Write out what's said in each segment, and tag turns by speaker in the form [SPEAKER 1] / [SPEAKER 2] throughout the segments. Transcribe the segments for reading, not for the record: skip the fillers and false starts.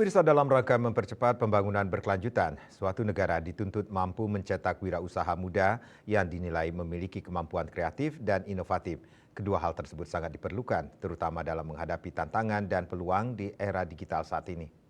[SPEAKER 1] Pemirsa, dalam rangka mempercepat pembangunan berkelanjutan, suatu negara dituntut mampu mencetak wirausaha muda yang dinilai memiliki kemampuan kreatif dan inovatif. Kedua hal tersebut sangat diperlukan, terutama dalam menghadapi tantangan dan peluang di era digital saat ini.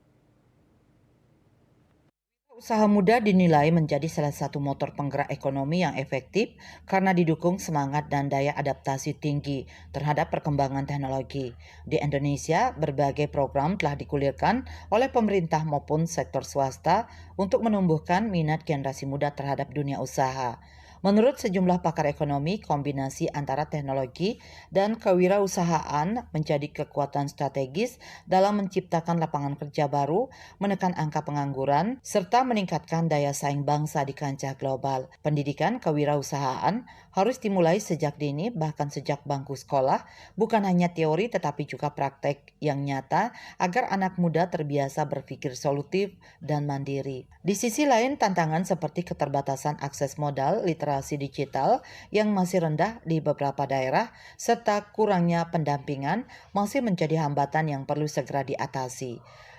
[SPEAKER 2] Usaha muda dinilai menjadi salah satu motor penggerak ekonomi yang efektif karena didukung semangat dan daya adaptasi tinggi terhadap perkembangan teknologi. Di Indonesia, berbagai program telah digulirkan oleh pemerintah maupun sektor swasta untuk menumbuhkan minat generasi muda terhadap dunia usaha. Menurut sejumlah pakar ekonomi, kombinasi antara teknologi dan kewirausahaan menjadi kekuatan strategis dalam menciptakan lapangan kerja baru, menekan angka pengangguran, serta meningkatkan daya saing bangsa di kancah global. Pendidikan kewirausahaan harus dimulai sejak dini, bahkan sejak bangku sekolah, bukan hanya teori tetapi juga praktek yang nyata agar anak muda terbiasa berpikir solutif dan mandiri. Di sisi lain, tantangan seperti keterbatasan akses modal, literasi digital yang masih rendah di beberapa daerah, serta kurangnya pendampingan masih menjadi hambatan yang perlu segera diatasi.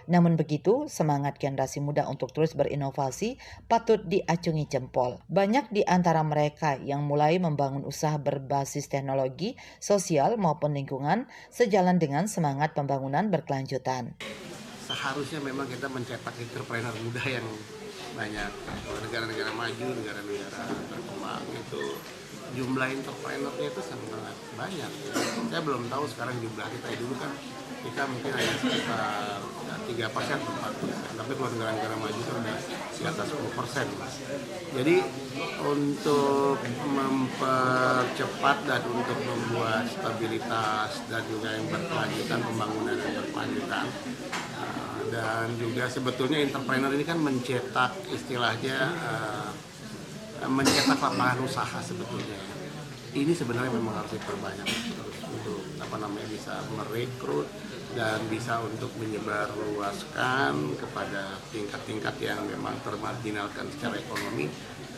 [SPEAKER 2] Namun begitu, semangat generasi muda untuk terus berinovasi patut diacungi jempol. Banyak di antara mereka yang mulai membangun usaha berbasis teknologi, sosial maupun lingkungan sejalan dengan semangat pembangunan berkelanjutan.
[SPEAKER 3] Seharusnya memang kita mencetak entrepreneur muda yang banyak. Kalau negara-negara maju, negara-negara berkembang itu jumlah entrepreneurnya itu sangat banyak. Saya belum tahu sekarang jumlah kita. Dulu kan kita mungkin hanya sekitar 3% atau 4%, tapi kalau negara-negara maju itu udah di atas 10%. Jadi untuk mempercepat dan untuk membuat stabilitas dan juga yang berkelanjutan, pembangunan yang berkelanjutan, dan juga sebetulnya entrepreneur ini kan mencetak istilahnya mencetak lapangan usaha sebetulnya. Ini sebenarnya memang harus diperbanyak terus untuk bisa merekrut dan bisa untuk menyebarluaskan kepada tingkat-tingkat yang memang termarginalkan secara ekonomi,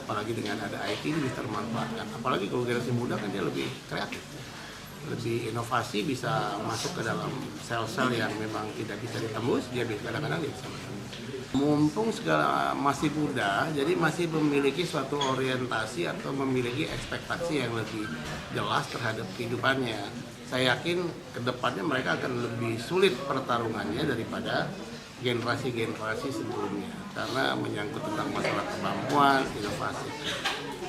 [SPEAKER 3] apalagi dengan ada IT ini bisa termanfaatkan. Apalagi kalau generasi muda kan dia lebih kreatif, lebih inovasi, bisa masuk ke dalam sel-sel yang memang tidak bisa ditembus, dia kadang-kadang dia bisa menembus. Mumpung segala masih muda, jadi masih memiliki suatu orientasi atau memiliki ekspektasi yang lebih jelas terhadap kehidupannya. Saya yakin kedepannya mereka akan lebih sulit pertarungannya daripada generasi-generasi sebelumnya, karena menyangkut tentang masalah kemampuan, inovasi.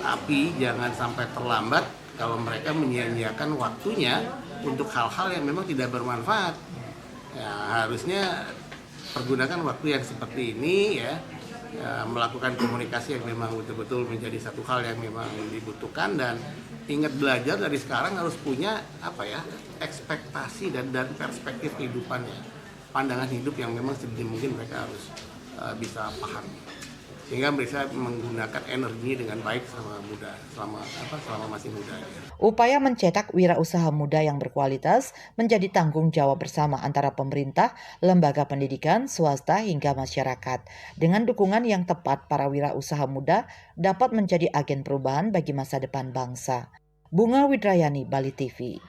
[SPEAKER 3] Tapi jangan sampai terlambat kalau mereka menyia-nyiakan waktunya untuk hal-hal yang memang tidak bermanfaat. Ya, harusnya pergunakan waktu yang seperti ini ya, melakukan komunikasi yang memang betul-betul menjadi satu hal yang memang dibutuhkan, dan ingat belajar dari sekarang harus punya ekspektasi dan perspektif kehidupannya, pandangan hidup yang memang sedini mungkin mereka harus bisa paham, sehingga bisa menggunakan energi dengan baik selama masih muda.
[SPEAKER 2] Upaya mencetak wirausaha muda yang berkualitas menjadi tanggung jawab bersama antara pemerintah, lembaga pendidikan, swasta hingga masyarakat. Dengan dukungan yang tepat, para wirausaha muda dapat menjadi agen perubahan bagi masa depan bangsa. Bunga Widrayani, Bali TV.